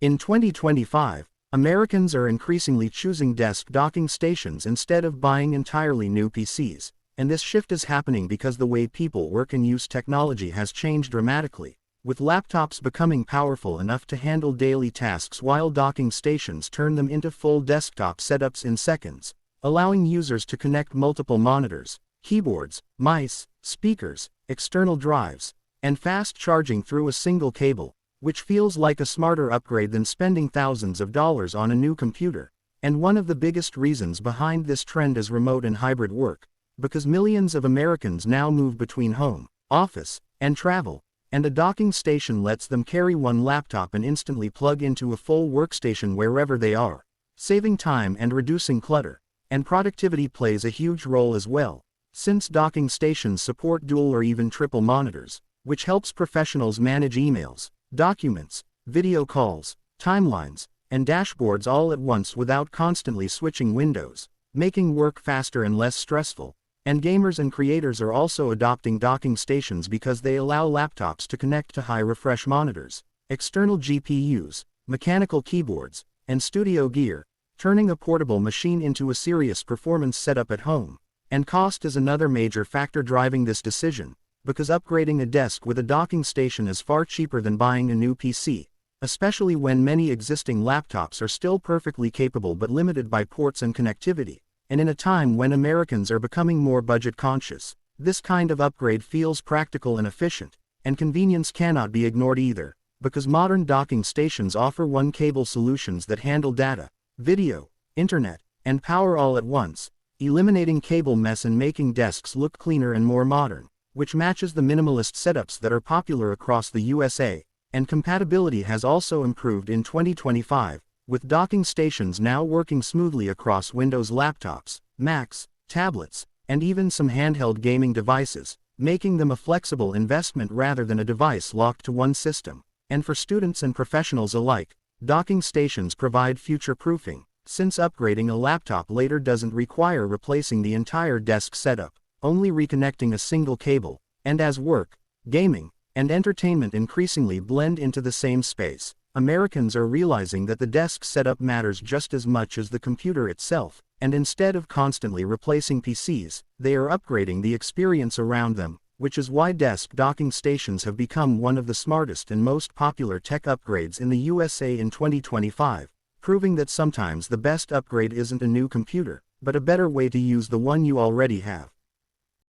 In 2025, Americans are increasingly choosing desk docking stations instead of buying entirely new PCs, and this shift is happening because the way people work and use technology has changed dramatically, with laptops becoming powerful enough to handle daily tasks while docking stations turn them into full desktop setups in seconds, allowing users to connect multiple monitors, keyboards, mice, speakers, external drives, and fast charging through a single cable, which feels like a smarter upgrade than spending thousands of dollars on a new computer. And one of the biggest reasons behind this trend is remote and hybrid work, because millions of Americans now move between home, office, and travel, and a docking station lets them carry one laptop and instantly plug into a full workstation wherever they are, saving time and reducing clutter. And productivity plays a huge role as well, since docking stations support dual or even triple monitors, which helps professionals manage emails, documents, video calls, timelines, and dashboards all at once without constantly switching windows, making work faster and less stressful. And gamers and creators are also adopting docking stations because they allow laptops to connect to high refresh monitors, external GPUs, mechanical keyboards, and studio gear, turning a portable machine into a serious performance setup at home. And cost is another major factor driving this decision, because upgrading a desk with a docking station is far cheaper than buying a new PC, especially when many existing laptops are still perfectly capable but limited by ports and connectivity. And in a time when Americans are becoming more budget conscious, this kind of upgrade feels practical and efficient, and convenience cannot be ignored either, because modern docking stations offer one-cable solutions that handle data, video, internet, and power all at once, eliminating cable mess and making desks look cleaner and more modern, which matches the minimalist setups that are popular across the USA. And compatibility has also improved in 2025, with docking stations now working smoothly across Windows laptops, Macs, tablets, and even some handheld gaming devices, making them a flexible investment rather than a device locked to one system. And for students and professionals alike, docking stations provide future-proofing, since upgrading a laptop later doesn't require replacing the entire desk setup, only reconnecting a single cable. And as work, gaming, and entertainment increasingly blend into the same space, Americans are realizing that the desk setup matters just as much as the computer itself, and instead of constantly replacing PCs, they are upgrading the experience around them, which is why desk docking stations have become one of the smartest and most popular tech upgrades in the USA in 2025, proving that sometimes the best upgrade isn't a new computer, but a better way to use the one you already have.